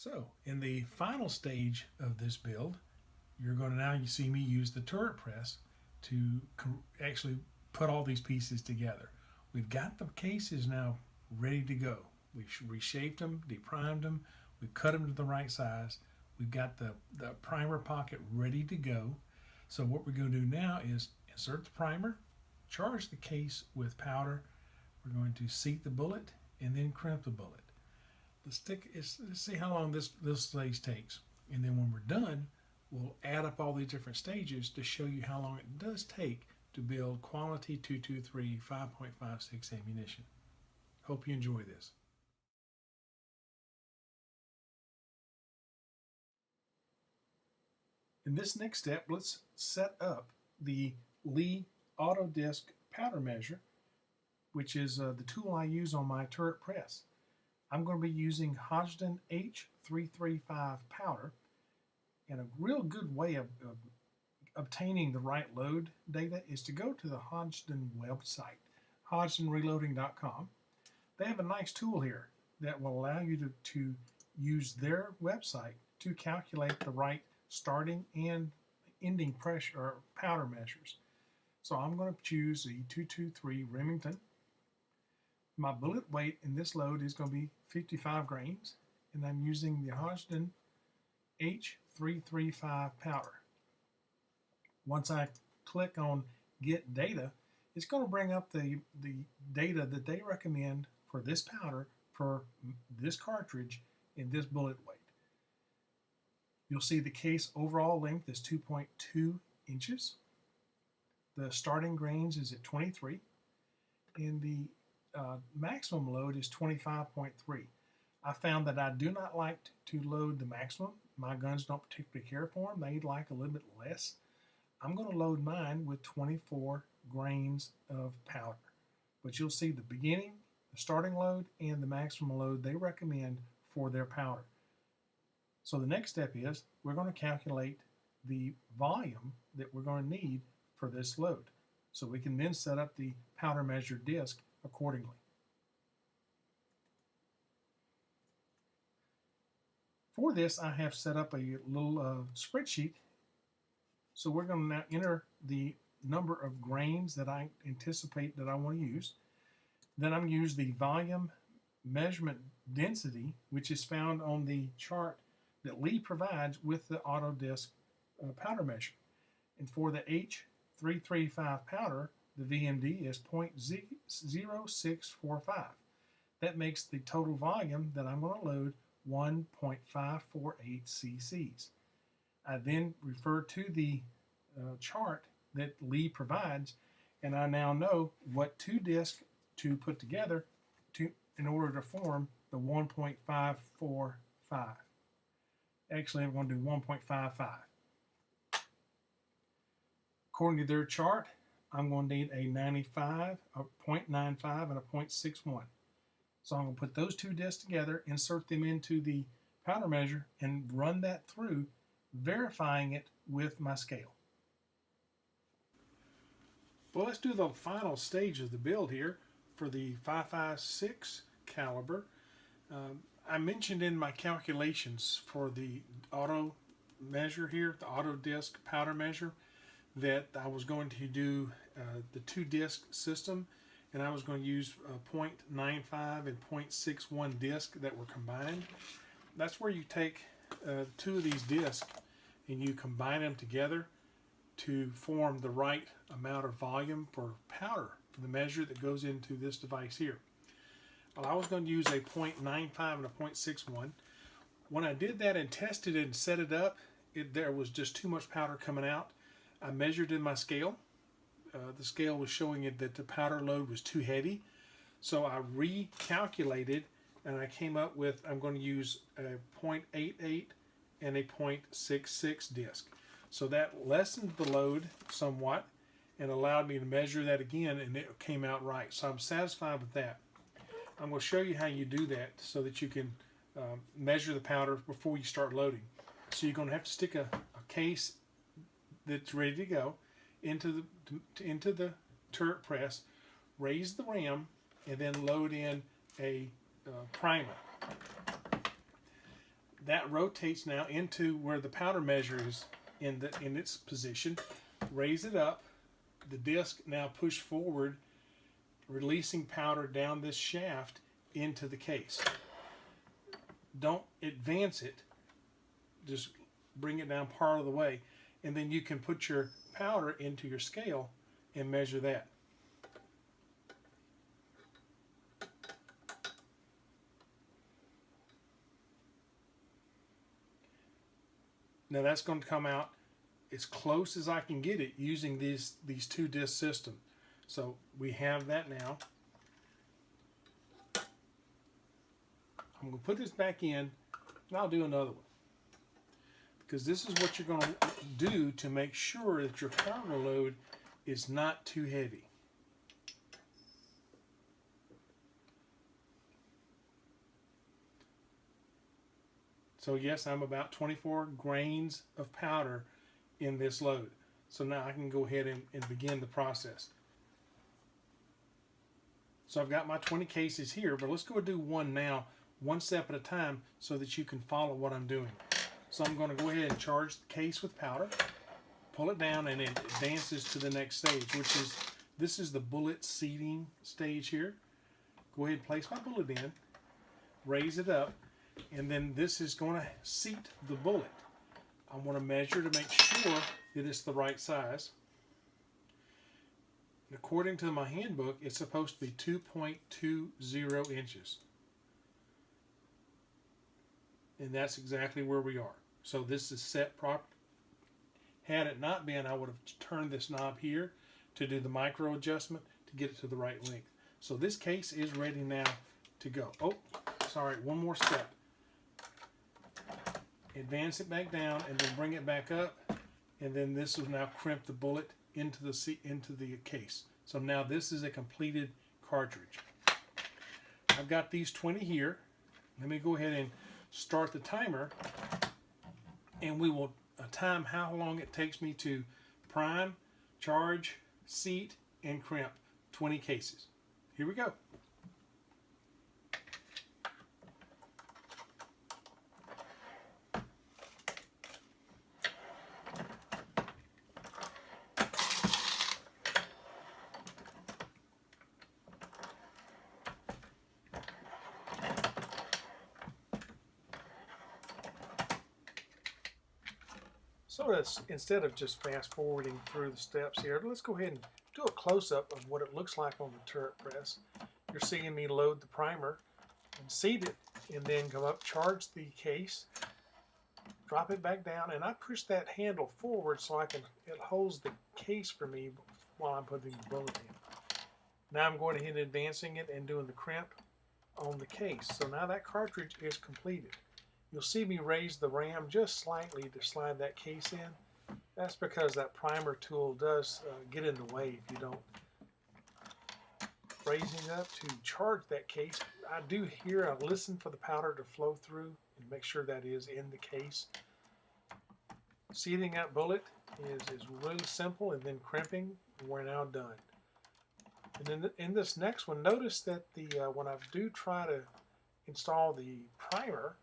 So in the final stage of this build, you're going to now you see me use the turret press to actually put all these pieces together. We've got the cases now ready to go. We've reshaped them, deprimed them, we've cut them to the right size. We've got the primer pocket ready to go. So what we're going to do now is insert the primer, charge the case with powder. We're going to seat the bullet and then crimp the bullet. Let's see how long this stage takes. And then when we're done, we'll add up all these different stages to show you how long it does take to build quality 223 5.56 ammunition. Hope you enjoy this. In this next step, let's set up the Lee Auto Disc powder measure, which is the tool I use on my turret press. I'm going to be using Hodgdon H335 powder, and a real good way of obtaining the right load data is to go to the Hodgdon website, hodgsonreloading.com. They have a nice tool here that will allow you to use their website to calculate the right starting and ending pressure or powder measures. So I'm going to choose the 223 Remington. My bullet weight in this load is going to be 55 grains, and I'm using the Hodgdon H335 powder. Once I click on Get Data, it's going to bring up the data that they recommend for this powder, for this cartridge, and this bullet weight. You'll see the case overall length is 2.2 inches. The starting grains is at 23, and the maximum load is 25.3. I found that I do not like to load the maximum. My guns don't particularly care for them. They like a little bit less. I'm going to load mine with 24 grains of powder. But you'll see the beginning, the starting load, and the maximum load they recommend for their powder. So the next step is we're going to calculate the volume that we're going to need for this load, so we can then set up the powder measure disc accordingly. For this, I have set up a little spreadsheet. So we're going to now enter the number of grains that I anticipate that I want to use. Then I'm going to use the volume measurement density, which is found on the chart that Lee provides with the Auto Disc powder measure. And for the H335 powder, the VMD is 0.0645. That makes the total volume that I'm going to load 1.548 cc's. I then refer to the chart that Lee provides, and I now know what two discs to put together in order to form the 1.545. Actually, I'm going to do 1.55. According to their chart, I'm going to need a 95, a 0.95, and a 0.61. So I'm going to put those two discs together, insert them into the powder measure, and run that through, verifying it with my scale. Well, let's do the final stage of the build here for the 5.56 caliber. I mentioned in my calculations for the auto measure here, the auto disc powder measure, that I was going to do the two disc system, and I was going to use 0.95 and 0.61 disc that were combined. That's where you take two of these discs and you combine them together to form the right amount of volume for powder for the measure that goes into this device here. Well, I was going to use a 0.95 and a 0.61. When I did that and tested it and set it up, there was just too much powder coming out. I measured in my scale. The scale was showing it that the powder load was too heavy. So I recalculated, and I came up with I'm going to use a 0.88 and a 0.66 disc. So that lessened the load somewhat and allowed me to measure that again, and it came out right. So I'm satisfied with that. I'm going to show you how you do that so that you can measure the powder before you start loading. So you're going to have to stick a case that's ready to go into the turret press, raise the ram, and then load in a primer. that rotates now into where the powder measure is in its position. Raise it up. The disc now push forward, releasing powder down this shaft into the case. Don't advance it, just bring it down part of the way, and then you can put your powder into your scale and measure that. Now that's going to come out as close as I can get it using these two disc system. So we have that now. I'm going to put this back in, and I'll do another one, because this is what you're going to do to make sure that your powder load is not too heavy. So yes, I'm about 24 grains of powder in this load. So now I can go ahead and begin the process. So I've got my 20 cases here, but let's go do one now, one step at a time, so that you can follow what I'm doing. So I'm going to go ahead and charge the case with powder, pull it down, and it advances to the next stage, which is, this is the bullet seating stage here. Go ahead and place my bullet in, raise it up, and then this is going to seat the bullet. I want to measure to make sure that it's the right size. And according to my handbook, it's supposed to be 2.20 inches. And that's exactly where we are. So this is set proper. Had it not been, I would have turned this knob here to do the micro adjustment to get it to the right length. So this case is ready now to go. Oh, sorry, one more step. Advance it back down and then bring it back up, and then this will now crimp the bullet into the case. So now this is a completed cartridge. I've got these 20 here. Let me go ahead and start the timer, and we will time how long it takes me to prime, charge, seat, and crimp 20 cases. Here we go. So instead of just fast forwarding through the steps here, let's go ahead and do a close-up of what it looks like on the turret press. You're seeing me load the primer and seat it, and then come up, charge the case, drop it back down, and I push that handle forward so it holds the case for me while I'm putting the bullet in. Now I'm going ahead and advancing it and doing the crimp on the case. So now that cartridge is completed. You'll see me raise the ram just slightly to slide that case in. That's because that primer tool does get in the way if you don't. Raising up to charge that case, I do hear, I listen for the powder to flow through and make sure that is in the case. Seating that bullet is really simple, and then crimping, we're now done. And then in this next one, notice that when I do try to install the primer,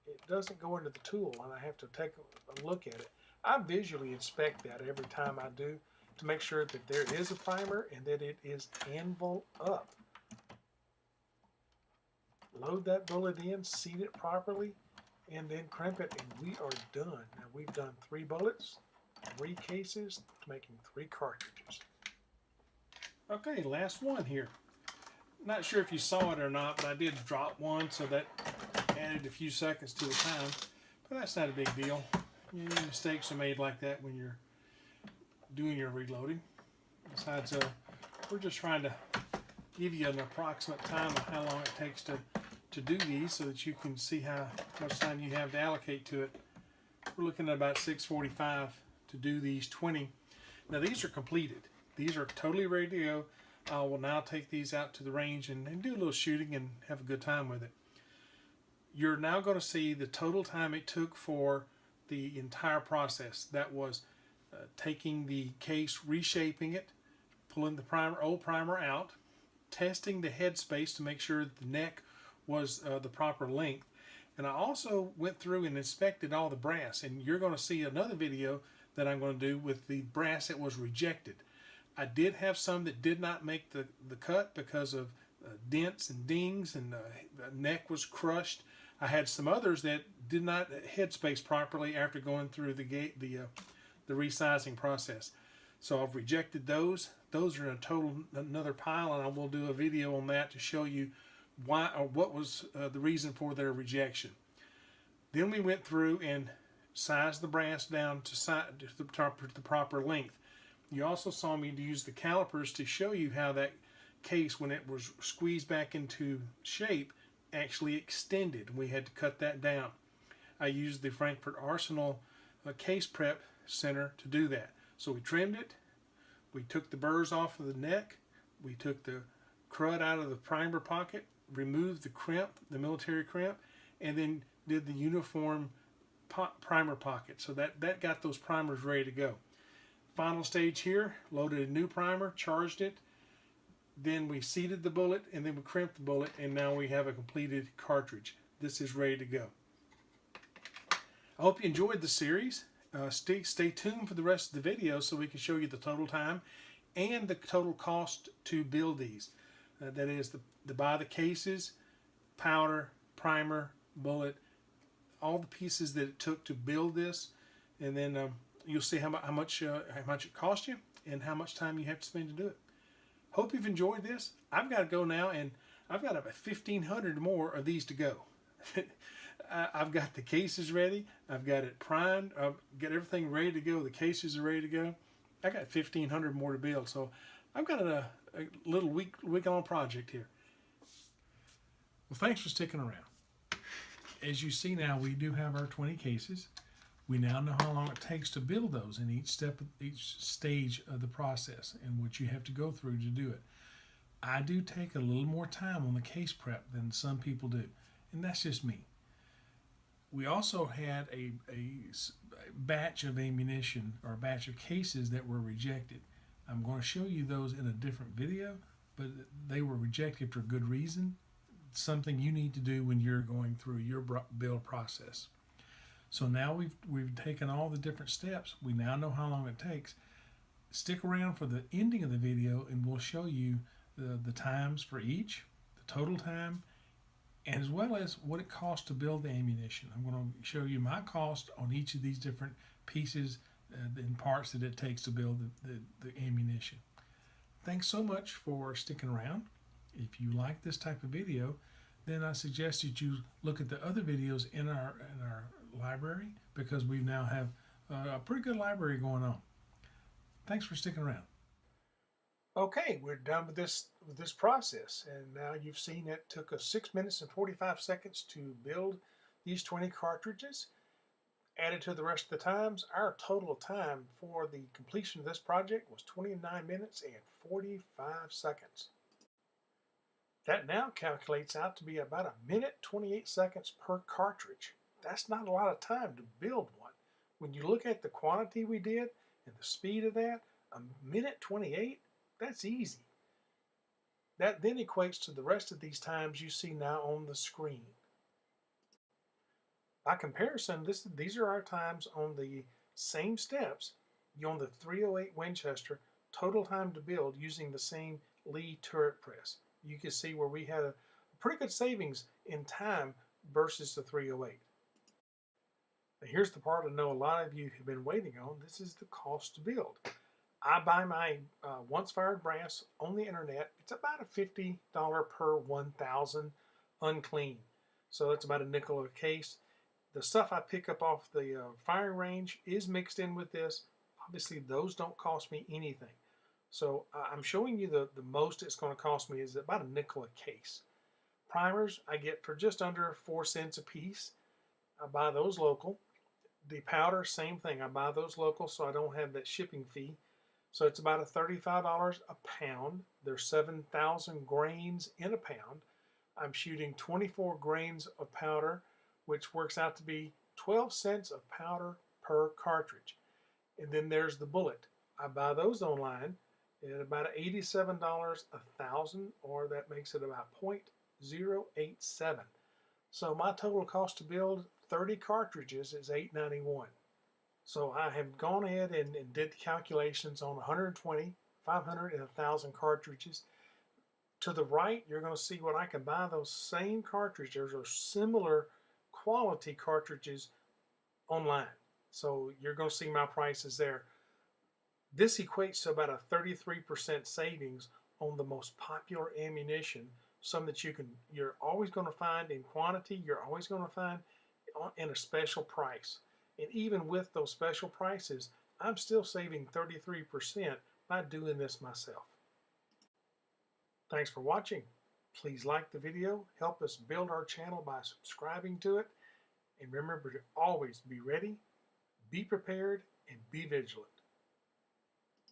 it doesn't go into the tool, and I have to take a look at it. I visually inspect that every time I do to make sure that there is a primer and that it is anvil up. Load that bullet in, seat it properly, and then crimp it, and we are done. Now we've done 3 bullets, 3 cases, making 3 cartridges. Okay, last one here. Not sure if you saw it or not, but I did drop one, so that added a few seconds to the time, but that's not a big deal. Mistakes are made like that when you're doing your reloading. Besides, we're just trying to give you an approximate time of how long it takes to do these, so that you can see how much time you have to allocate to it. We're looking at about 6:45 to do these 20. Now these are completed. These are totally ready to go. I will now take these out to the range and do a little shooting and have a good time with it. You're now going to see the total time it took for the entire process. That was taking the case, reshaping it, pulling the old primer out, testing the head space to make sure that the neck was the proper length, And I also went through and inspected all the brass, and you're going to see another video that I'm going to do with the brass that was rejected. I did have some that did not make the cut because of dents and dings, and the neck was crushed. I had some others that did not headspace properly after going through the resizing process. So I've rejected those. Those are in a total another pile, and I will do a video on that to show you why or what was the reason for their rejection. Then we went through and sized the brass down to the proper length. You also saw me use the calipers to show you how that case, when it was squeezed back into shape, actually extended. We had to cut that down. I used the Frankford Arsenal case prep center to do that. So we trimmed it, we took the burrs off of the neck, we took the crud out of the primer pocket, removed the crimp, the military crimp, and then did the uniform primer pocket. So that got those primers ready to go. Final stage here, loaded a new primer, charged it, then we seated the bullet, and then we crimped the bullet, and now we have a completed cartridge. This is ready to go. I hope you enjoyed the series. Stay tuned for the rest of the video so we can show you the total time and the total cost to build these. That is, to buy the cases, powder, primer, bullet, all the pieces that it took to build this, and then you'll see how much it cost you and how much time you have to spend to do it. Hope you've enjoyed this. I've got to go now, and I've got about 1,500 more of these to go. I've got the cases ready. I've got it primed. I've got everything ready to go. The cases are ready to go. I got 1,500 more to build, so I've got a little week-long project here. Well, thanks for sticking around. As you see now, we do have our 20 cases. We now know how long it takes to build those in each step, each stage of the process, and what you have to go through to do it. I do take a little more time on the case prep than some people do, and that's just me. We also had a batch of ammunition, or a batch of cases that were rejected. I'm going to show you those in a different video, but they were rejected for good reason. It's something you need to do when you're going through your build process. So now we've taken all the different steps. We now know how long it takes. Stick around for the ending of the video, and we'll show you the times for each, the total time, and as well as what it costs to build the ammunition. I'm going to show you my cost on each of these different pieces and parts that it takes to build the ammunition. Thanks so much for sticking around. If you like this type of video, then I suggest that you look at the other videos in our library, because we now have a pretty good library going on. Thanks for sticking around. Okay, we're done with this process, and now you've seen it took us 6 minutes and 45 seconds to build these 20 cartridges. Added to the rest of the times, our total time for the completion of this project was 29 minutes and 45 seconds. That now calculates out to be about 1 minute 28 seconds per cartridge. That's not a lot of time to build one. When you look at the quantity we did and the speed of that, 1 minute 28, that's easy. That then equates to the rest of these times you see now on the screen. By comparison, these are our times on the same steps on the 308 Winchester, total time to build using the same Lee turret press. You can see where we had a pretty good savings in time versus the 308. Now here's the part I know a lot of you have been waiting on. This is the cost to build. I buy my once fired brass on the internet. It's about a $50 per 1,000 unclean. So that's about a nickel a case. The stuff I pick up off the firing range is mixed in with this. Obviously those don't cost me anything. So I'm showing you the most it's going to cost me is about a nickel a case. Primers I get for just under 4 cents a piece. I buy those local. The powder, same thing. I buy those local so I don't have that shipping fee. So it's about $35 a pound. There's 7,000 grains in a pound. I'm shooting 24 grains of powder, which works out to be 12 cents of powder per cartridge. And then there's the bullet. I buy those online at about $87 a thousand, or that makes it about 0.087. So my total cost to build 30 cartridges is $8.91. So I have gone ahead and did the calculations on 120, 500, and 1,000 cartridges. To the right, you're going to see what I can buy those same cartridges or similar quality cartridges online. So you're going to see my prices there. This equates to about a 33% savings on the most popular ammunition, some that you're always going to find in quantity, you're always going to find in a special price. And even with those special prices, I'm still saving 33% by doing this myself. Thanks for watching. Please like the video, help us build our channel by subscribing to it, and remember to always be ready, be prepared, and be vigilant.